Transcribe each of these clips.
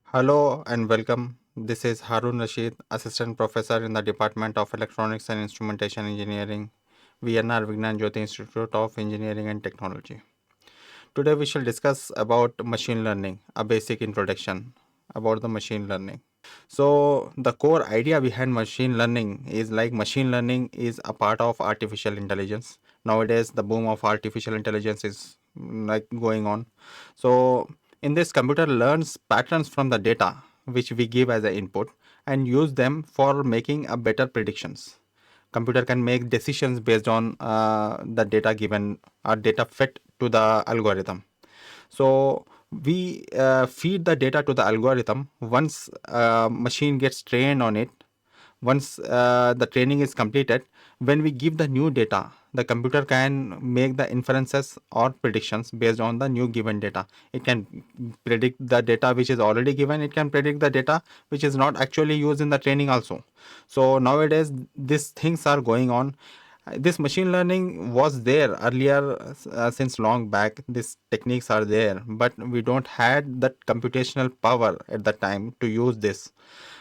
Hello and welcome. This is Haroon Rasheed, Assistant Professor in the Department of Electronics and Instrumentation Engineering, VIGNAna JYOTHI Institute of Engineering and Technology. Today we shall discuss about machine learning, a basic introduction about the machine learning. So the core idea behind machine learning is like machine learning is a part of artificial intelligence. Nowadays the boom of artificial intelligence is like going on. So in this, computer learns patterns from the data which we give as an input and use them for making a better predictions. Computer can make decisions based on the data given or data fed to the algorithm. So we feed the data to the algorithm. Once machine gets trained on it, once the training is completed, when we give the new data, the computer can make the inferences or predictions based on the new given data. It can predict the data which is already given. It can predict the data which is not actually used in the training also. So nowadays these things are going on. This machine learning was there earlier since long back. These techniques are there, but we don't had that computational power at the time to use this.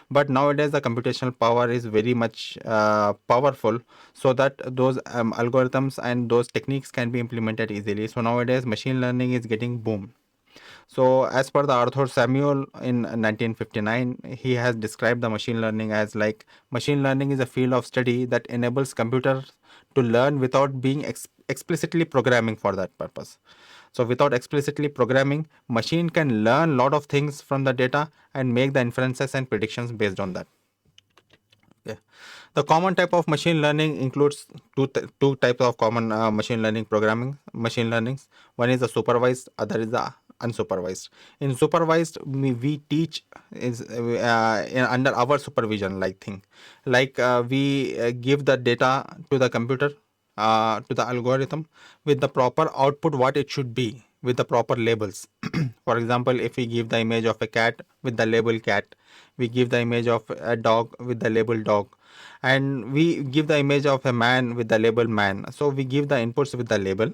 But nowadays the computational power is very much powerful, so that those algorithms and those techniques can be implemented easily. So nowadays machine learning is getting boom. So as per the Arthur Samuel in 1959, he has described the machine learning as like machine learning is a field of study that enables computers to learn without being explicitly programming for that purpose. So without explicitly programming, machine can learn lot of things from the data and make the inferences and predictions based on that. Okay. The common type of machine learning includes two types of common machine learning machine learnings. One is the supervised, other is the unsupervised. In supervised, we teach is under our supervision like thing. Like we give the data to the computer, to the algorithm with the proper output what it should be, with the proper labels. For example, if we give the image of a cat with the label cat, we give the image of a dog with the label dog, and we give the image of a man with the label man. So we give the inputs with the label,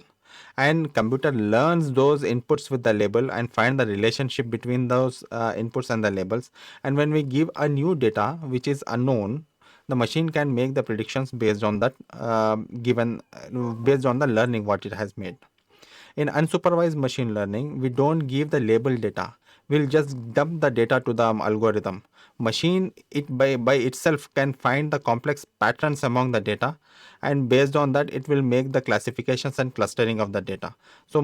and computer learns those inputs with the label and find the relationship between those inputs and the labels. And when we give a new data which is unknown, the machine can make the predictions based on that based on the learning what it has made. In unsupervised machine learning, we don't give the label data. We'll just dump the data to the algorithm. Machine it by itself can find the complex patterns among the data, and based on that it will make the classifications and clustering of the data. So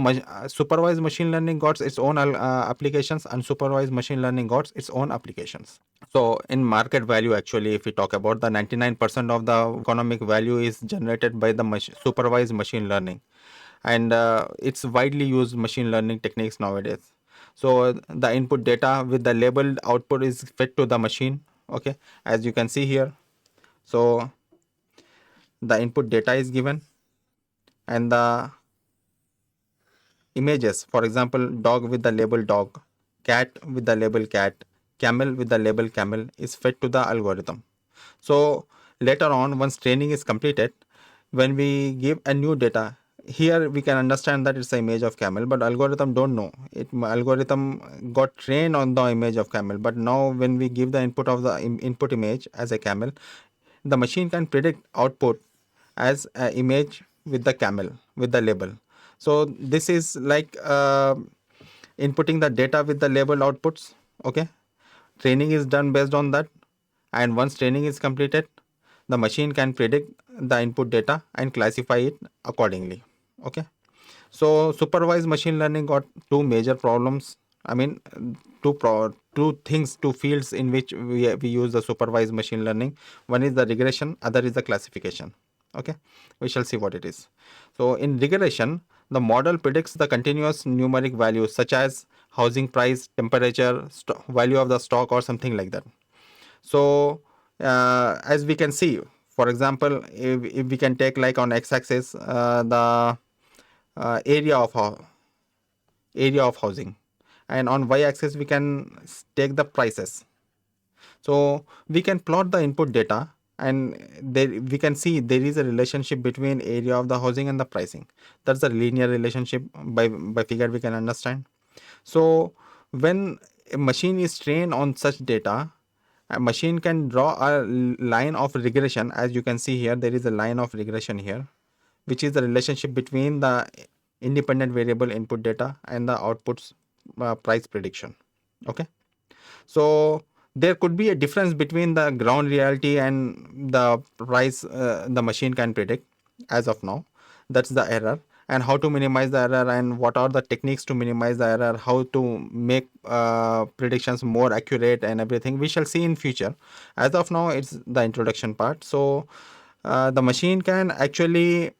supervised machine learning got its own applications. Unsupervised machine learning got its own applications. So in market value, actually, if we talk about the 99% of the economic value is generated by the supervised machine learning, and it's widely used machine learning techniques nowadays. So the input data with the labeled output is fed to the machine. Okay, as you can see here. So the input data is given, and the images, for example, dog with the label dog, cat with the label cat, camel with the label camel, is fed to the algorithm. So later on, once training is completed, when we give a new data, here we can understand that it's the image of camel, but algorithm don't know it. Algorithm got trained on the image of camel, but now when we give the input of the input image as a camel, the machine can predict output as an image with the camel with the label. So this is like inputting the data with the label outputs. Okay, training is done based on that, and once training is completed, the machine can predict the input data and classify it accordingly. Okay, so supervised machine learning got two major problems. I mean, two fields in which we use the supervised machine learning. One is the regression, other is the classification. Okay, we shall see what it is. So in regression, the model predicts the continuous numeric values such as housing price, temperature, value of the stock, or something like that. So as we can see, for example, if we can take like on x-axis the area of housing, and on y-axis we can take the prices. So we can plot the input data and there we can see there is a relationship between area of the housing and the pricing. That's a linear relationship. By figure we can understand. So when a machine is trained on such data, a machine can draw a line of regression. As you can see here, there is a line of regression here, which is the relationship between the independent variable input data and the outputs price prediction. Okay, so there could be a difference between the ground reality and the price the machine can predict as of now. That's the error, and how to minimize the error, and what are the techniques to minimize the error, how to make predictions more accurate, and everything we shall see in future. As of now, it's the introduction part. So the machine can actually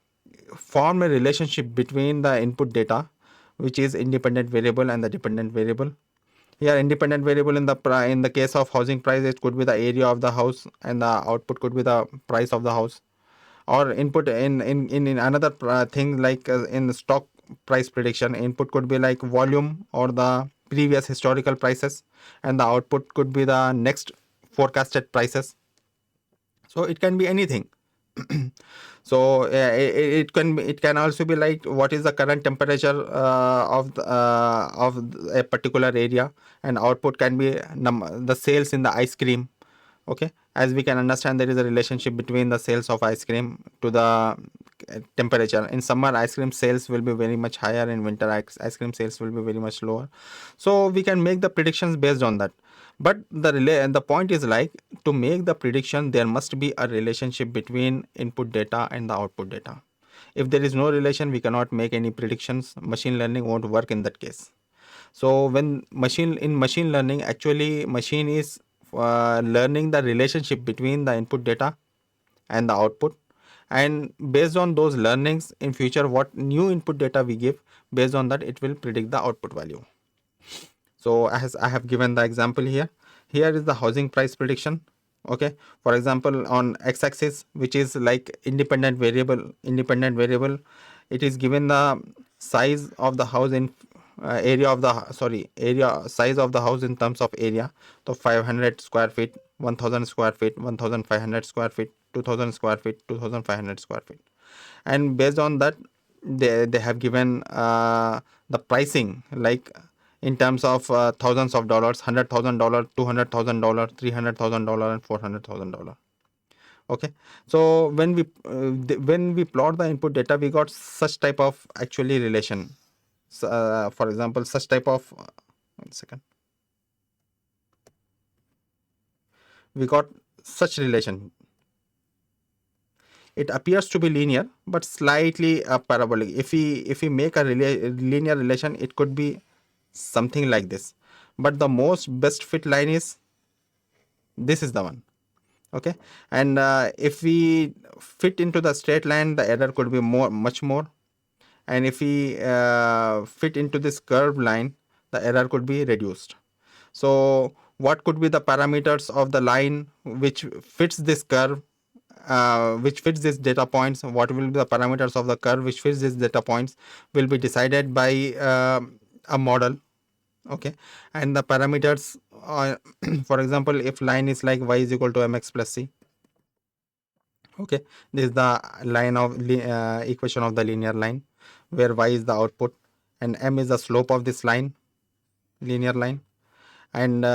form a relationship between the input data, which is independent variable, and the dependent variable. Here, independent variable in the case of housing price, it could be the area of the house, and the output could be the price of the house. Or input in another thing, like in the stock price prediction, input could be like volume or the previous historical prices, and the output could be the next forecasted prices. So it can be anything. So it can also be like what is the current temperature of a particular area, and output can be the sales in the ice cream. Okay, as we can understand, there is a relationship between the sales of ice cream to the temperature. In summer, ice cream sales will be very much higher. In winter, ice cream sales will be very much lower. So we can make the predictions based on that. But the point is like, to make the prediction, there must be a relationship between input data and the output data. If there is no relation, we cannot make any predictions. Machine learning won't work in that case. So when machine learning, actually machine is learning the relationship between the input data and the output, and based on those learnings, in future what new input data we give, based on that it will predict the output value. So as I have given the example here, here is the housing price prediction. Okay, for example, on x-axis, which is like independent variable, it is given the size of the house in area size of the house in terms of area. So 500 square feet, 1000 square feet, 1500 square feet, 2000 square feet, 2500 square feet. And based on that, they have given the pricing, like in terms of thousands of dollars, $100,000, $200,000, $300,000, and $400,000. Okay, so when we plot the input data, we got such type of actually relation. For example, such type of 1 second, we got such relation. It appears to be linear but slightly parabolic. If we make a linear relation, it could be something like this, but the most best fit line is this is the one. Okay, and if we fit into the straight line, the error could be much more. And if we fit into this curved line, the error could be reduced. So what could be the parameters of the line which fits this curve, which fits these data points? What will be the parameters of the curve which fits these data points will be decided by a model. Okay, and the parameters for example, if line is like y is equal to mx plus c. Okay, this is the line of equation of the linear line, where y is the output and m is the slope of this line, linear line, and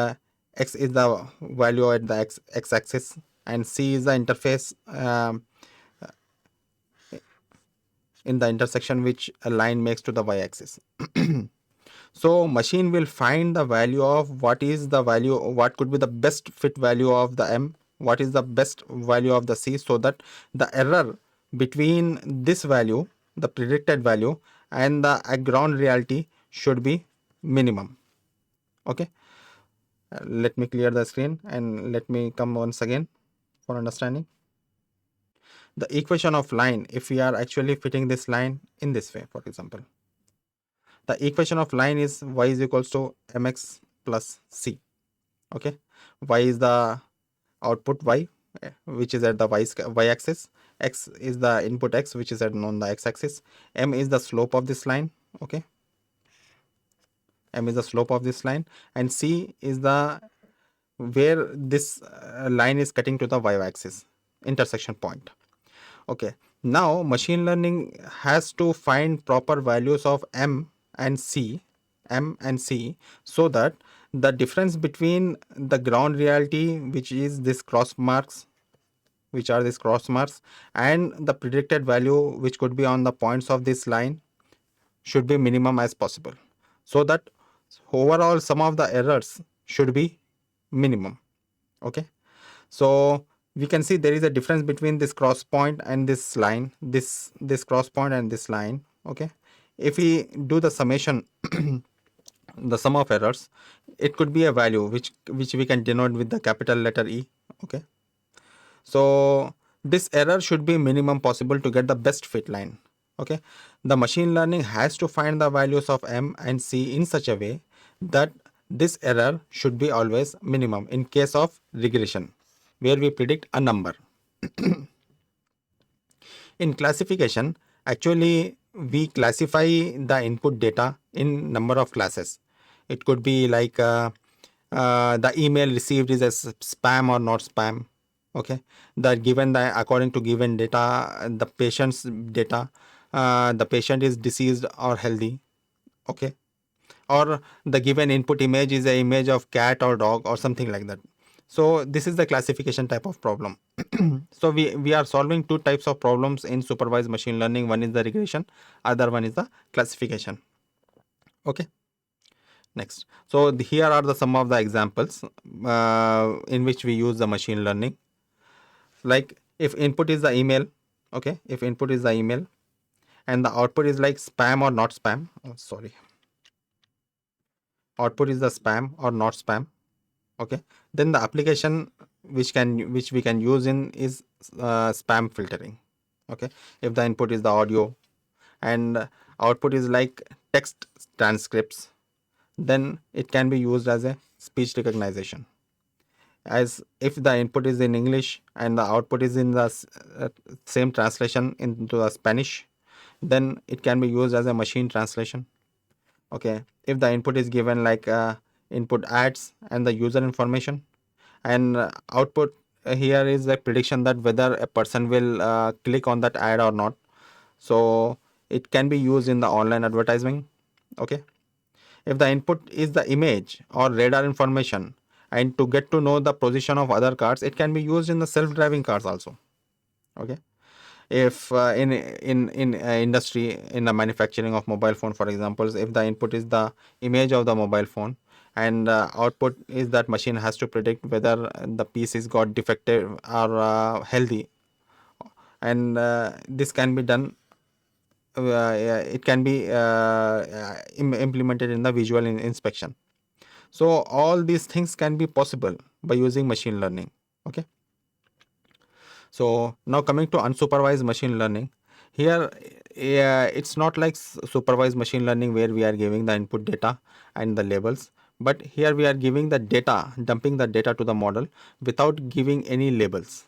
x is the value at the x-axis, and c is the interface in the intersection which a line makes to the y-axis. So machine will find the value of what could be the best fit value of the m, what is the best value of the c, so that the error between this value, the predicted value, and the ground reality should be minimum. Okay, let me clear the screen and let me come once again for understanding. The equation of line, if we are actually fitting this line in this way, for example, the equation of line is y is equals to mx plus c. Okay, y is the output y, which is at the y-axis, x is the input x, which is on the x-axis, m is the slope of this line. Okay, m is the slope of this line, and c is the where this line is cutting to the y-axis. intersection point. Okay, now machine learning has to find proper values of and c m and c, so that the difference between the ground reality, which is this cross marks, which are these cross marks, and the predicted value, which could be on the points of this line, should be minimum as possible, so that overall sum of the errors should be minimum. Okay, so we can see there is a difference between this cross point and this line, this cross point and this line. Okay, if we do the summation, the sum of errors, it could be a value which we can denote with the capital letter E. Okay, so this error should be minimum possible to get the best fit line. Okay, the machine learning has to find the values of m and c in such a way that this error should be always minimum in case of regression, where we predict a number. In classification, actually we classify the input data in number of classes. It could be like the email received is a spam or not spam. Okay, the given the according to given data, the patient's data, the patient is deceased or healthy. Okay, or the given input image is a image of cat or dog or something like that. So this is the classification type of problem. So we are solving two types of problems in supervised machine learning. One is the regression, other one is the classification. Okay, next. So here are the some of the examples in which we use the machine learning. Like if input is the email, okay, if input is the email and the output is like spam or not spam, output is the spam or not spam. Okay, then the application which we can use in is spam filtering. Okay, if the input is the audio and output is like text transcripts, then it can be used as a speech recognition. As if the input is in English and the output is in the same translation into the Spanish, then it can be used as a machine translation. Okay, if the input is given like input ads and the user information, and output here is a prediction that whether a person will click on that ad or not, so it can be used in the online advertising. Okay, if the input is the image or radar information and to get to know the position of other cars, it can be used in the self-driving cars also. Okay, if in industry, in the manufacturing of mobile phone, for example, if the input is the image of the mobile phone and output is that machine has to predict whether the piece is got defective or healthy, and this can be done, it can be implemented in the visual inspection. So all these things can be possible by using machine learning. Okay, so now coming to unsupervised machine learning, here it's not like supervised machine learning where we are giving the input data and the labels, but here we are giving the data, dumping the data to the model without giving any labels.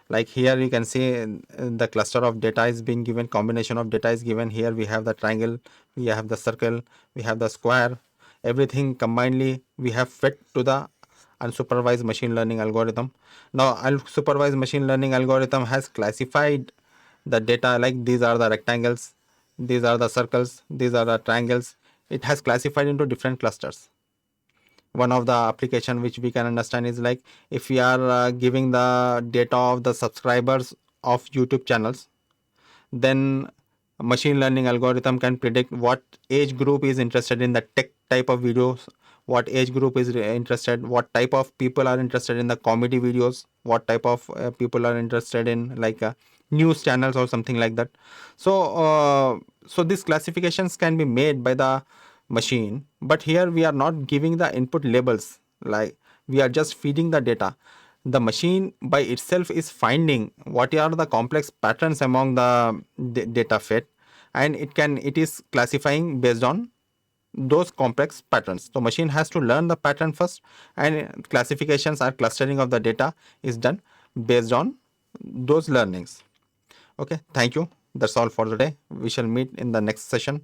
Like here you can see the cluster of data is being given, combination of data is given. Here we have the triangle, we have the circle, we have the square, everything combinedly we have fed to the unsupervised machine learning algorithm. Now unsupervised machine learning algorithm has classified the data like these are the rectangles, these are the circles, these are the triangles. It has classified into different clusters. One of the application which we can understand is like if we are giving the data of the subscribers of YouTube channels, then machine learning algorithm can predict what age group is interested in the tech type of videos, what age group is interested, what type of people are interested in the comedy videos, what type of people are interested in like news channels or something like that. So these classifications can be made by the machine, but here we are not giving the input labels, like we are just feeding the data. The machine by itself is finding what are the complex patterns among the data fed, and it is classifying based on those complex patterns. So machine has to learn the pattern first, and classifications or clustering of the data is done based on those learnings. Okay, thank you. That's all for today. We shall meet in the next session.